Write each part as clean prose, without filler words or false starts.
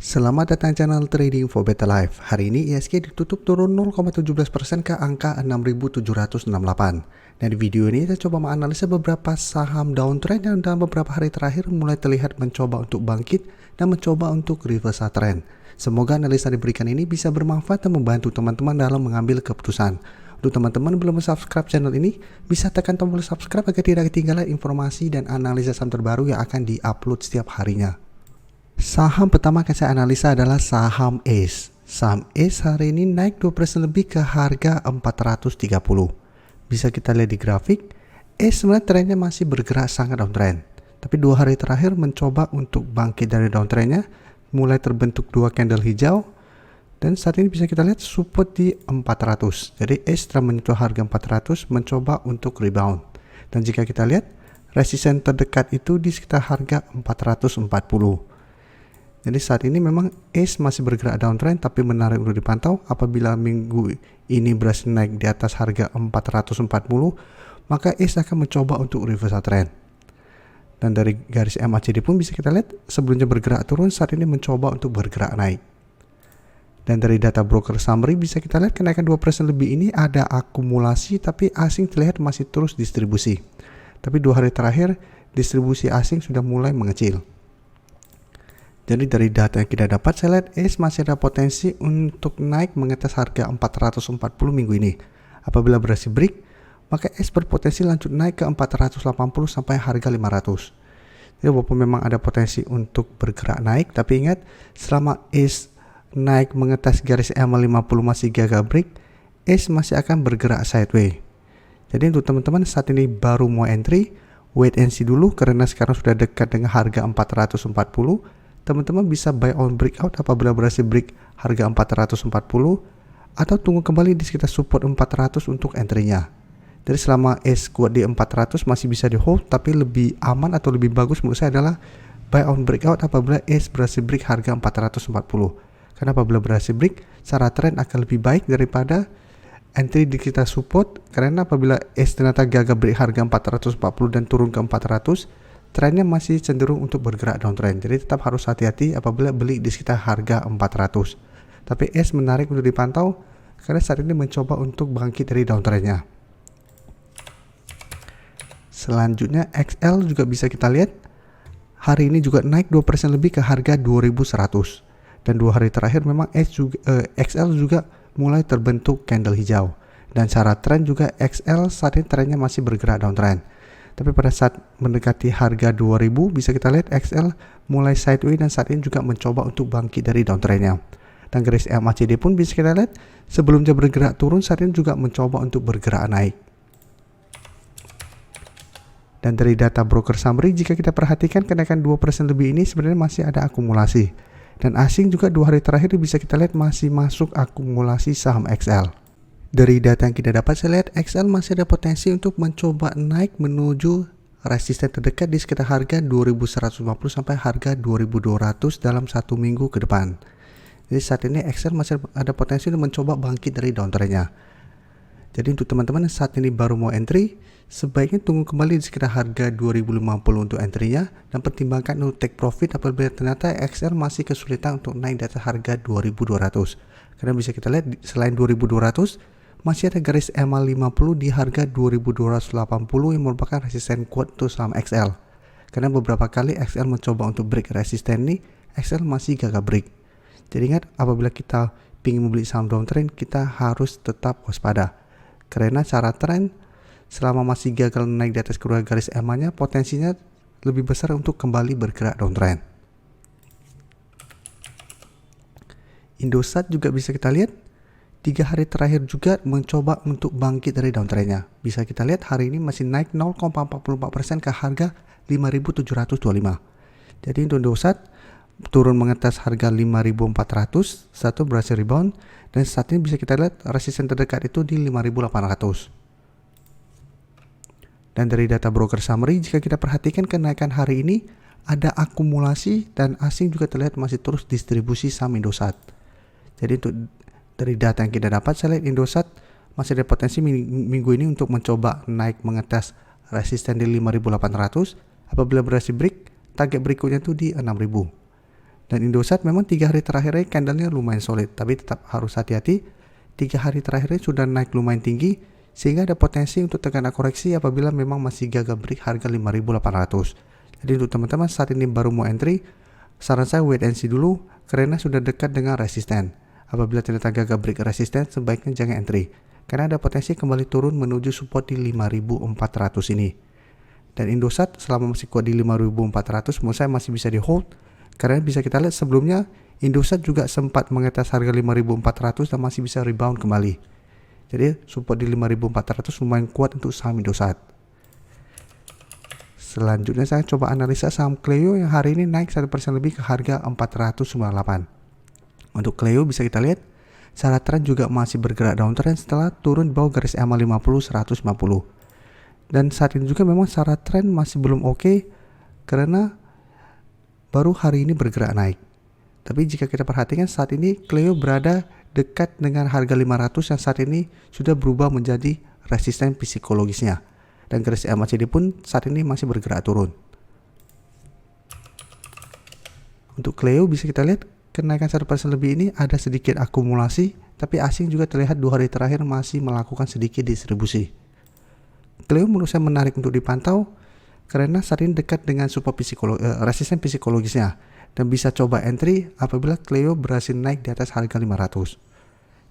Selamat datang channel Trading for Better Life. Hari ini ISG ditutup turun 0,17% ke angka 6.768. Dan di video ini saya coba menganalisa beberapa saham downtrend yang dalam beberapa hari terakhir mulai terlihat mencoba untuk bangkit dan mencoba untuk reversal trend. Semoga analisa diberikan ini bisa bermanfaat dan membantu teman-teman dalam mengambil keputusan. Untuk teman-teman belum subscribe channel ini, bisa tekan tombol subscribe agar tidak ketinggalan informasi dan analisa saham terbaru yang akan diupload setiap harinya. Saham pertama yang saya analisa adalah saham ACE. Saham ACE hari ini naik 2% lebih ke harga 430. Bisa kita lihat di grafik, ACE sebenarnya trennya masih bergerak sangat downtrend. Tapi 2 hari terakhir mencoba untuk bangkit dari downtrendnya, mulai terbentuk 2 candle hijau. Dan saat ini bisa kita lihat support di 400. Jadi ACE setelah menyentuh harga 400 mencoba untuk rebound. Dan jika kita lihat, resisten terdekat itu di sekitar harga 440. Jadi saat ini memang ACE masih bergerak downtrend tapi menarik untuk dipantau. Apabila minggu ini berhasil naik di atas harga 440, maka ACE akan mencoba untuk reversal trend. Dan dari garis MACD pun bisa kita lihat sebelumnya bergerak turun, saat ini mencoba untuk bergerak naik. Dan dari data broker summary bisa kita lihat kenaikan 2% lebih ini ada akumulasi, tapi asing terlihat masih terus distribusi. Tapi 2 hari terakhir distribusi asing sudah mulai mengecil. Jadi dari data yang kita dapat, saya lihat ACE masih ada potensi untuk naik mengetes harga 440 minggu ini. Apabila berhasil break, maka ACE berpotensi lanjut naik ke 480 sampai harga 500. Jadi walaupun memang ada potensi untuk bergerak naik, tapi ingat selama ACE naik mengetes garis EMA 50 masih gagal break, ACE masih akan bergerak sideways. Jadi untuk teman-teman saat ini baru mau entry, wait and see dulu karena sekarang sudah dekat dengan harga 440. Teman-teman bisa buy on breakout apabila berhasil break harga 440 atau tunggu kembali di sekitar support 400 untuk entry-nya. Jadi selama ACE kuat di 400 masih bisa di hold, tapi lebih aman atau lebih bagus menurut saya adalah buy on breakout apabila ACE berhasil break harga 440. Karena apabila berhasil break, secara trend akan lebih baik daripada entry di sekitar support, karena apabila ACE ternyata gagal break harga 440 dan turun ke 400, trennya masih cenderung untuk bergerak downtrend. Jadi tetap harus hati-hati apabila beli di sekitar harga 400. Tapi ACE menarik untuk dipantau karena saat ini mencoba untuk bangkit dari downtrendnya. Selanjutnya XL juga bisa kita lihat hari ini juga naik 2% lebih ke harga 2100. Dan 2 hari terakhir memang XL juga mulai terbentuk candle hijau. Dan secara tren juga XL saat ini trennya masih bergerak downtrend. Tapi pada saat mendekati harga 2000 bisa kita lihat XL mulai sideways dan saat ini juga mencoba untuk bangkit dari downtrendnya. Dan garis MACD pun bisa kita lihat sebelumnya bergerak turun, saat ini juga mencoba untuk bergerak naik. Dan dari data broker summary jika kita perhatikan kenaikan 2% lebih ini sebenarnya masih ada akumulasi. Dan asing juga 2 hari terakhir bisa kita lihat masih masuk akumulasi saham XL. Dari data yang kita dapat, saya lihat XL masih ada potensi untuk mencoba naik menuju resisten terdekat di sekitar harga 2150 sampai harga 2200 dalam 1 minggu ke depan. Jadi saat ini XL masih ada potensi untuk mencoba bangkit dari downtrendnya. Jadi untuk teman-teman yang saat ini baru mau entry, sebaiknya tunggu kembali di sekitar harga 2050 untuk entry-nya dan pertimbangkan untuk take profit apabila ternyata XL masih kesulitan untuk naik di atas harga 2200. Karena bisa kita lihat selain 2200 masih ada garis EMA 50 di harga 2280 yang merupakan resisten kuat untuk saham XL. Karena beberapa kali XL mencoba untuk break resisten ini, XL masih gagal break. Jadi ingat apabila kita ingin membeli saham downtrend, kita harus tetap waspada. Karena cara tren selama masih gagal naik di atas kedua garis EMA-nya, potensinya lebih besar untuk kembali bergerak downtrend. Indosat juga bisa kita lihat 3 hari terakhir juga mencoba untuk bangkit dari downtrendnya. Bisa kita lihat hari ini masih naik 0,44% ke harga 5.725. Jadi untuk Indosat turun mengetes harga 5.400, satu berhasil rebound dan saat ini bisa kita lihat resisten terdekat itu di 5.800. Dan dari data broker summary jika kita perhatikan kenaikan hari ini ada akumulasi dan asing juga terlihat masih terus distribusi saham Indosat. Jadi untuk dari data yang kita dapat, saya lihat Indosat masih ada potensi minggu ini untuk mencoba naik mengetes resisten di 5.800. Apabila berhasil break, target berikutnya itu di 6.000. Dan Indosat memang 3 hari terakhirnya candlenya lumayan solid, tapi tetap harus hati-hati. 3 hari terakhirnya sudah naik lumayan tinggi, sehingga ada potensi untuk tekanan koreksi apabila memang masih gagal break harga 5.800. Jadi untuk teman-teman saat ini baru mau entry, saran saya wait and see dulu karena sudah dekat dengan resisten. Apabila ternyata gagal break resisten, sebaiknya jangan entry karena ada potensi kembali turun menuju support di 5.400 ini. Dan Indosat selama masih kuat di 5.400 menurut saya masih bisa di hold, karena bisa kita lihat sebelumnya Indosat juga sempat mengetes harga 5.400 dan masih bisa rebound kembali. Jadi support di 5.400 lumayan kuat untuk saham Indosat. Selanjutnya saya coba analisa saham Cleo yang hari ini naik 1% lebih ke harga 498. Untuk Cleo bisa kita lihat secara tren juga masih bergerak downtrend setelah turun di bawah garis EMA 50 150. Dan saat ini juga memang secara tren masih belum oke karena baru hari ini bergerak naik. Tapi jika kita perhatikan saat ini Cleo berada dekat dengan harga 500 yang saat ini sudah berubah menjadi resisten psikologisnya. Dan garis MACD pun saat ini masih bergerak turun. Untuk Cleo bisa kita lihat kenaikan 1% lebih ini ada sedikit akumulasi, tapi asing juga terlihat 2 hari terakhir masih melakukan sedikit distribusi. Cleo menurut saya menarik untuk dipantau karena saat ini dekat dengan support resisten psikologisnya dan bisa coba entry apabila Cleo berhasil naik di atas harga 500.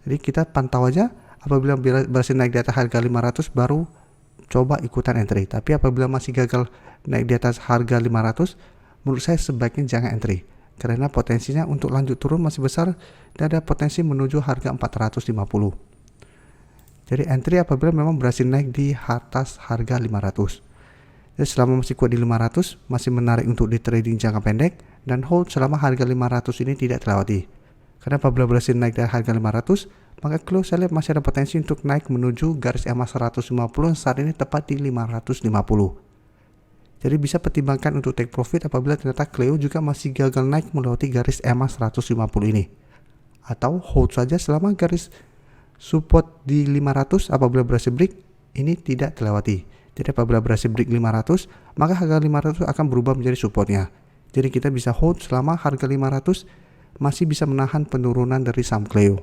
Jadi kita pantau aja, apabila berhasil naik di atas harga 500 baru coba ikutan entry. Tapi apabila masih gagal naik di atas harga 500, menurut saya sebaiknya jangan entry karena potensinya untuk lanjut turun masih besar dan ada potensi menuju harga 450. Jadi entry apabila memang berhasil naik di atas harga 500. Jadi selama masih kuat di 500 masih menarik untuk di trading jangka pendek dan hold selama harga 500 ini tidak terlewati. Karena apabila berhasil naik dari harga 500, maka Cleo saya lihat masih ada potensi untuk naik menuju garis EMA 150 yang saat ini tepat di 550. Jadi bisa pertimbangkan untuk take profit apabila ternyata Cleo juga masih gagal naik melewati garis EMA 150 ini. Atau hold saja selama garis support di 500 apabila berhasil break ini tidak terlewati. Jadi apabila berhasil break 500, maka harga 500 akan berubah menjadi supportnya. Jadi kita bisa hold selama harga 500 masih bisa menahan penurunan dari saham Cleo.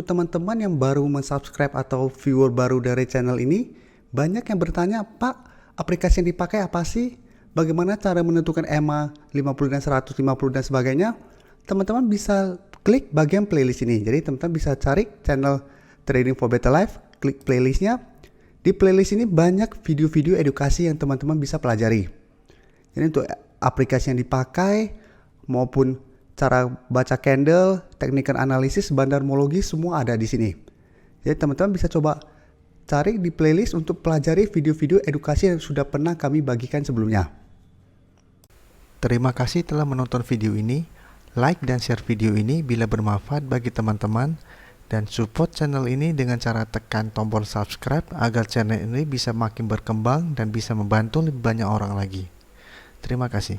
Teman-teman yang baru mensubscribe atau viewer baru dari channel ini, banyak yang bertanya, Pak, aplikasi yang dipakai apa sih? Bagaimana cara menentukan EMA 50 dan 150 dan sebagainya? Teman-teman bisa klik bagian playlist ini. Jadi teman-teman bisa cari channel Trading for Better Life, klik playlistnya. Di playlist ini banyak video-video edukasi yang teman-teman bisa pelajari. Jadi untuk aplikasi yang dipakai maupun cara baca candle, teknikal analisis, bandarmologi semua ada di sini. Jadi teman-teman bisa coba cari di playlist untuk pelajari video-video edukasi yang sudah pernah kami bagikan sebelumnya. Terima kasih telah menonton video ini. Like dan share video ini bila bermanfaat bagi teman-teman. Dan support channel ini dengan cara tekan tombol subscribe agar channel ini bisa makin berkembang dan bisa membantu lebih banyak orang lagi. Terima kasih.